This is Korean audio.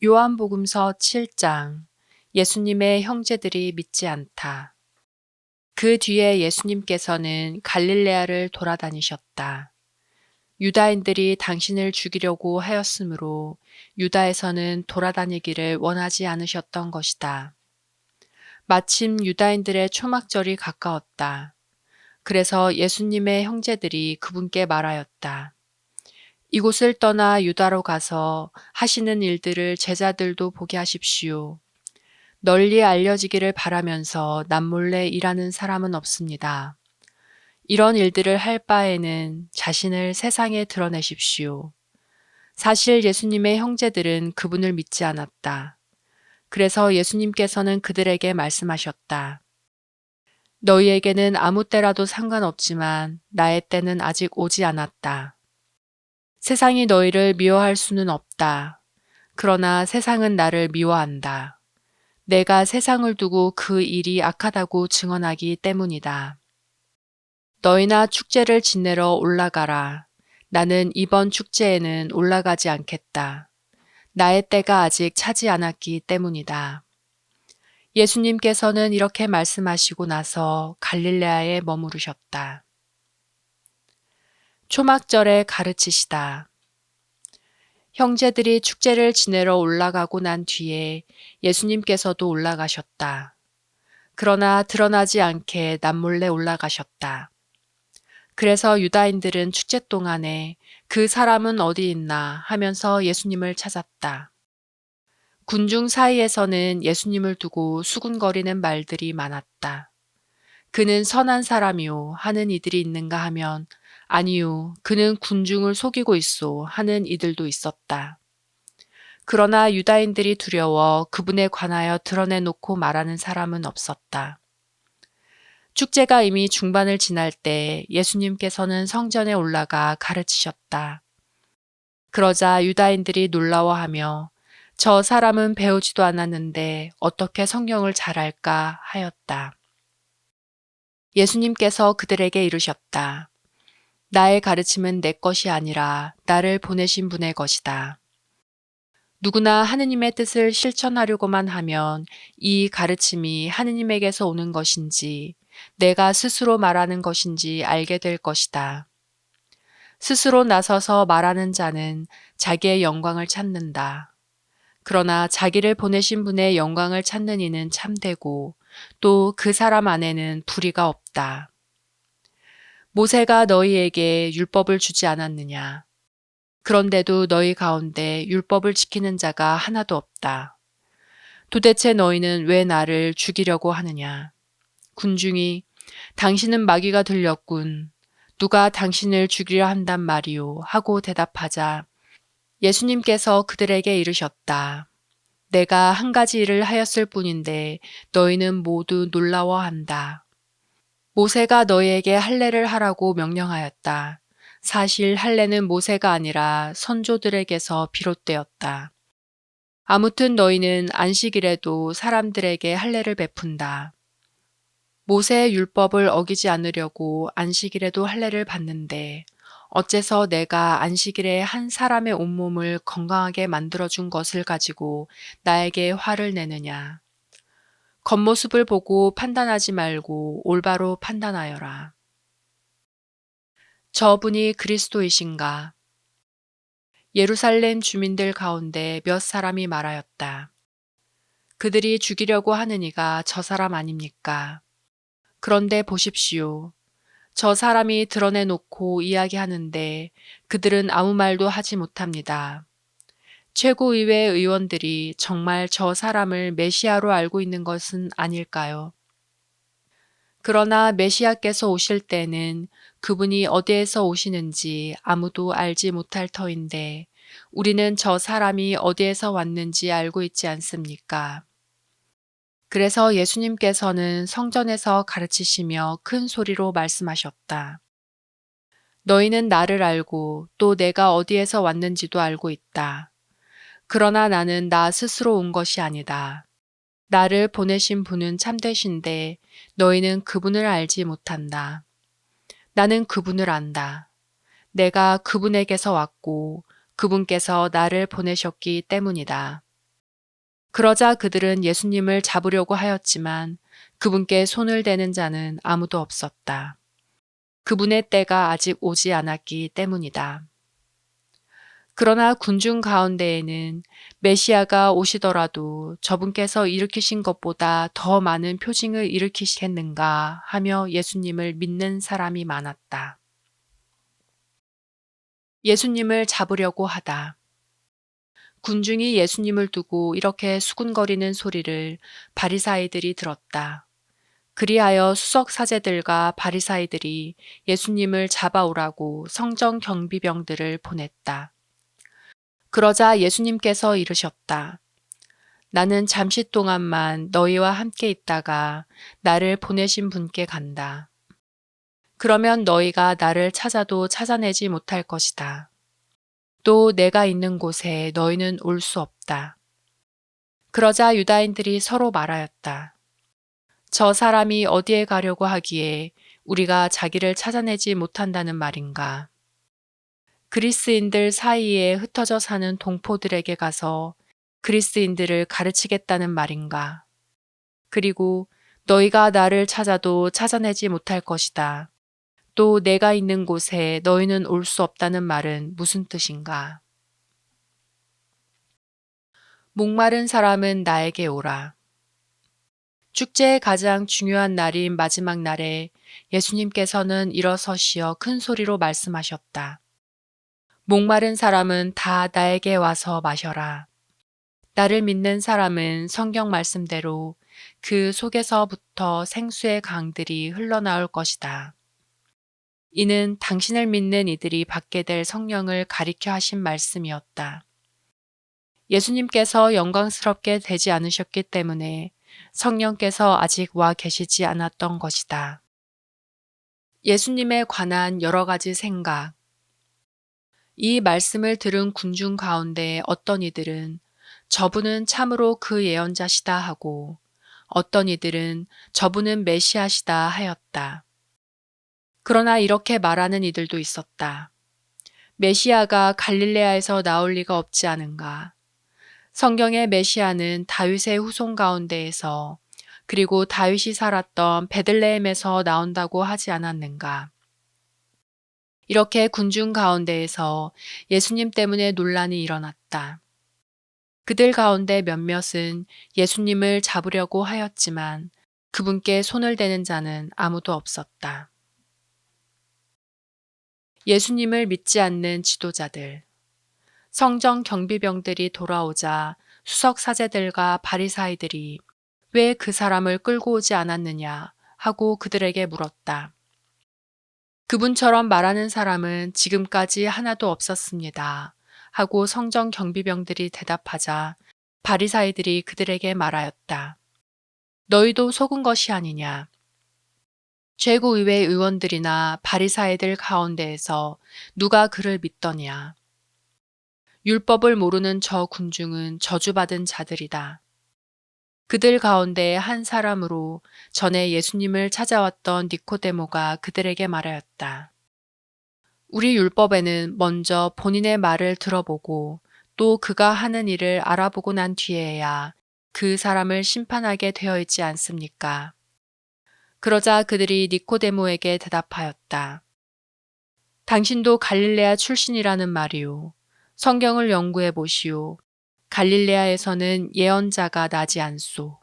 요한복음서 7장. 예수님의 형제들이 믿지 않다. 그 뒤에 예수님께서는 갈릴레아를 돌아다니셨다. 유다인들이 당신을 죽이려고 하였으므로 유다에서는 돌아다니기를 원하지 않으셨던 것이다. 마침 유다인들의 초막절이 가까웠다. 그래서 예수님의 형제들이 그분께 말하였다. 이곳을 떠나 유다로 가서 하시는 일들을 제자들도 보게 하십시오. 널리 알려지기를 바라면서 남몰래 일하는 사람은 없습니다. 이런 일들을 할 바에는 자신을 세상에 드러내십시오. 사실 예수님의 형제들은 그분을 믿지 않았다. 그래서 예수님께서는 그들에게 말씀하셨다. 너희에게는 아무 때라도 상관없지만 나의 때는 아직 오지 않았다. 세상이 너희를 미워할 수는 없다. 그러나 세상은 나를 미워한다. 내가 세상을 두고 그 일이 악하다고 증언하기 때문이다. 너희나 축제를 지내러 올라가라. 나는 이번 축제에는 올라가지 않겠다. 나의 때가 아직 차지 않았기 때문이다. 예수님께서는 이렇게 말씀하시고 나서 갈릴레아에 머무르셨다. 초막절에 가르치시다. 형제들이 축제를 지내러 올라가고 난 뒤에 예수님께서도 올라가셨다. 그러나 드러나지 않게 남몰래 올라가셨다. 그래서 유다인들은 축제 동안에 그 사람은 어디 있나 하면서 예수님을 찾았다. 군중 사이에서는 예수님을 두고 수군거리는 말들이 많았다. 그는 선한 사람이요 하는 이들이 있는가 하면 아니요 그는 군중을 속이고 있소 하는 이들도 있었다. 그러나 유다인들이 두려워 그분에 관하여 드러내놓고 말하는 사람은 없었다. 축제가 이미 중반을 지날 때 예수님께서는 성전에 올라가 가르치셨다. 그러자 유다인들이 놀라워하며 저 사람은 배우지도 않았는데 어떻게 성경을 잘 알까 하였다. 예수님께서 그들에게 이르셨다. 나의 가르침은 내 것이 아니라 나를 보내신 분의 것이다. 누구나 하느님의 뜻을 실천하려고만 하면 이 가르침이 하느님에게서 오는 것인지 내가 스스로 말하는 것인지 알게 될 것이다. 스스로 나서서 말하는 자는 자기의 영광을 찾는다. 그러나 자기를 보내신 분의 영광을 찾는 이는 참되고 또 그 사람 안에는 불의가 없다. 모세가 너희에게 율법을 주지 않았느냐? 그런데도 너희 가운데 율법을 지키는 자가 하나도 없다. 도대체 너희는 왜 나를 죽이려고 하느냐? 군중이 당신은 마귀가 들렸군. 누가 당신을 죽이려 한단 말이오 하고 대답하자 예수님께서 그들에게 이르셨다. 내가 한 가지 일을 하였을 뿐인데 너희는 모두 놀라워한다. 모세가 너희에게 할례를 하라고 명령하였다. 사실 할례는 모세가 아니라 선조들에게서 비롯되었다. 아무튼 너희는 안식일에도 사람들에게 할례를 베푼다. 모세의 율법을 어기지 않으려고 안식일에도 할례를 받는데 어째서 내가 안식일에 한 사람의 온몸을 건강하게 만들어준 것을 가지고 나에게 화를 내느냐. 겉모습을 보고 판단하지 말고 올바로 판단하여라. 저분이 그리스도이신가? 예루살렘 주민들 가운데 몇 사람이 말하였다. 그들이 죽이려고 하는 이가 저 사람 아닙니까? 그런데 보십시오. 저 사람이 드러내놓고 이야기하는데 그들은 아무 말도 하지 못합니다. 최고의회 의원들이 정말 저 사람을 메시아로 알고 있는 것은 아닐까요? 그러나 메시아께서 오실 때는 그분이 어디에서 오시는지 아무도 알지 못할 터인데 우리는 저 사람이 어디에서 왔는지 알고 있지 않습니까? 그래서 예수님께서는 성전에서 가르치시며 큰 소리로 말씀하셨다. 너희는 나를 알고 또 내가 어디에서 왔는지도 알고 있다. 그러나 나는 나 스스로 온 것이 아니다. 나를 보내신 분은 참되신데 너희는 그분을 알지 못한다. 나는 그분을 안다. 내가 그분에게서 왔고 그분께서 나를 보내셨기 때문이다. 그러자 그들은 예수님을 잡으려고 하였지만 그분께 손을 대는 자는 아무도 없었다. 그분의 때가 아직 오지 않았기 때문이다. 그러나 군중 가운데에는 메시아가 오시더라도 저분께서 일으키신 것보다 더 많은 표징을 일으키시겠는가 하며 예수님을 믿는 사람이 많았다. 예수님을 잡으려고 하다. 군중이 예수님을 두고 이렇게 수군거리는 소리를 바리사이들이 들었다. 그리하여 수석 사제들과 바리사이들이 예수님을 잡아오라고 성전 경비병들을 보냈다. 그러자 예수님께서 이르셨다. 나는 잠시 동안만 너희와 함께 있다가 나를 보내신 분께 간다. 그러면 너희가 나를 찾아도 찾아내지 못할 것이다. 또 내가 있는 곳에 너희는 올 수 없다. 그러자 유다인들이 서로 말하였다. 저 사람이 어디에 가려고 하기에 우리가 자기를 찾아내지 못한다는 말인가? 그리스인들 사이에 흩어져 사는 동포들에게 가서 그리스인들을 가르치겠다는 말인가? 그리고 너희가 나를 찾아도 찾아내지 못할 것이다. 또 내가 있는 곳에 너희는 올 수 없다는 말은 무슨 뜻인가? 목마른 사람은 나에게 오라. 축제의 가장 중요한 날인 마지막 날에 예수님께서는 일어서시어 큰 소리로 말씀하셨다. 목마른 사람은 다 나에게 와서 마셔라. 나를 믿는 사람은 성경 말씀대로 그 속에서부터 생수의 강들이 흘러나올 것이다. 이는 당신을 믿는 이들이 받게 될 성령을 가리켜 하신 말씀이었다. 예수님께서 영광스럽게 되지 않으셨기 때문에 성령께서 아직 와 계시지 않았던 것이다. 예수님에 관한 여러 가지 생각. 이 말씀을 들은 군중 가운데 어떤 이들은 저분은 참으로 그 예언자시다 하고 어떤 이들은 저분은 메시아시다 하였다. 그러나 이렇게 말하는 이들도 있었다. 메시아가 갈릴레아에서 나올 리가 없지 않은가. 성경의 메시아는 다윗의 후손 가운데에서 그리고 다윗이 살았던 베들레헴에서 나온다고 하지 않았는가. 이렇게 군중 가운데에서 예수님 때문에 논란이 일어났다. 그들 가운데 몇몇은 예수님을 잡으려고 하였지만 그분께 손을 대는 자는 아무도 없었다. 예수님을 믿지 않는 지도자들. 성전 경비병들이 돌아오자 수석 사제들과 바리사이들이 왜 그 사람을 끌고 오지 않았느냐 하고 그들에게 물었다. 그분처럼 말하는 사람은 지금까지 하나도 없었습니다. 하고 성전 경비병들이 대답하자 바리사이들이 그들에게 말하였다. 너희도 속은 것이 아니냐. 최고의회 의원들이나 바리사이들 가운데에서 누가 그를 믿더냐. 율법을 모르는 저 군중은 저주받은 자들이다. 그들 가운데 한 사람으로 전에 예수님을 찾아왔던 니코데모가 그들에게 말하였다. 우리 율법에는 먼저 본인의 말을 들어보고 또 그가 하는 일을 알아보고 난 뒤에야 그 사람을 심판하게 되어 있지 않습니까? 그러자 그들이 니코데모에게 대답하였다. 당신도 갈릴레아 출신이라는 말이오. 성경을 연구해 보시오. 갈릴레아에서는 예언자가 나지 않소.